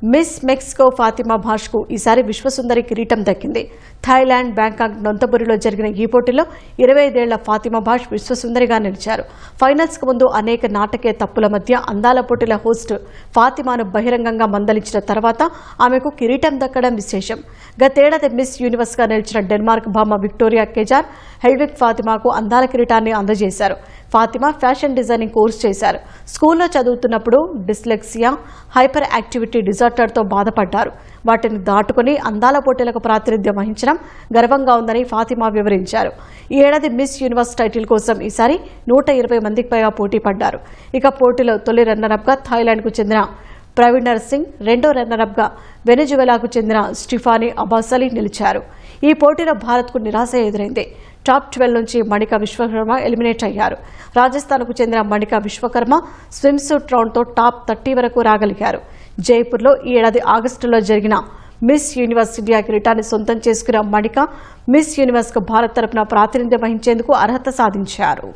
Miss Mexico Fatima భాష్కు ఈసారి విశ్వసుందరి కిరీటం దక్కింది. థాయిలాండ్ బ్యాంకాక్ నొంతబురిలో జరిగిన ఈ పోటీలో 25 ఏళ్ల ఫాతిమా భాష్ విశ్వసుందరిగా నిలిచారు. ఫైనల్స్కు ముందు అనేక నాటకీయ తప్పుల మధ్య అందాల పోటీల హోస్ట్ ఫాతిమాను బహిరంగంగా మందలించిన తర్వాత ఆమెకు కిరీటం దక్కడం విశేషం. గతేడాది మిస్ యూనివర్స్గా నిలిచిన డెన్మార్క్ భామ విక్టోరియా కెజార్ హెల్విగ్ ఫాతిమాకు అందాల కిరీటాన్ని అందజేశారు. ఫాతిమా ఫ్యాషన్ డిజైనింగ్ కోర్సు చేశారు. స్కూల్లో చదువుతున్నప్పుడు డిస్లెక్సియా, హైపర్ యాక్టివిటీ డిజార్డర్తో బాధపడ్డారు. వాటిని దాటుకుని అందాల పోటీలకు ప్రాతినిధ్యం వహించడం గర్వంగా ఉందని ఫాతిమా వివరించారు. ఈ ఏడాది మిస్ యూనివర్స్ టైటిల్ కోసం ఈసారి 120 మందికి పైగా పోటీ పడ్డారు. ఇక పోటీలో తొలి రన్నరప్గా థాయిలాండ్కు చెందిన ప్రవీణర్ సింగ్, రెండో రన్నరప్గా వెనెజువెలాకు చెందిన స్టిఫానీ అబాసలి నిలిచారు. ఈ పోటీలో భారత్కు నిరాశ ఎదురైంది. టాప్ 12 నుంచి మణికా విశ్వకర్మ ఎలిమినేట్ అయ్యారు. రాజస్థాన్కు చెందిన మణికా విశ్వకర్మ స్విమ్సూట్ రౌండ్తో టాప్ 30 వరకు రాగలిగారు. జైపూర్లో ఈ ఏడాది ఆగస్టులో జరిగిన మిస్ యూనివర్స్ ఇండియా కిరీటాన్ని సొంతం చేసుకున్న మణికా మిస్ యూనివర్స్కు భారత్ తరపున ప్రాతినిధ్యం వహించేందుకు అర్హత సాధించారు.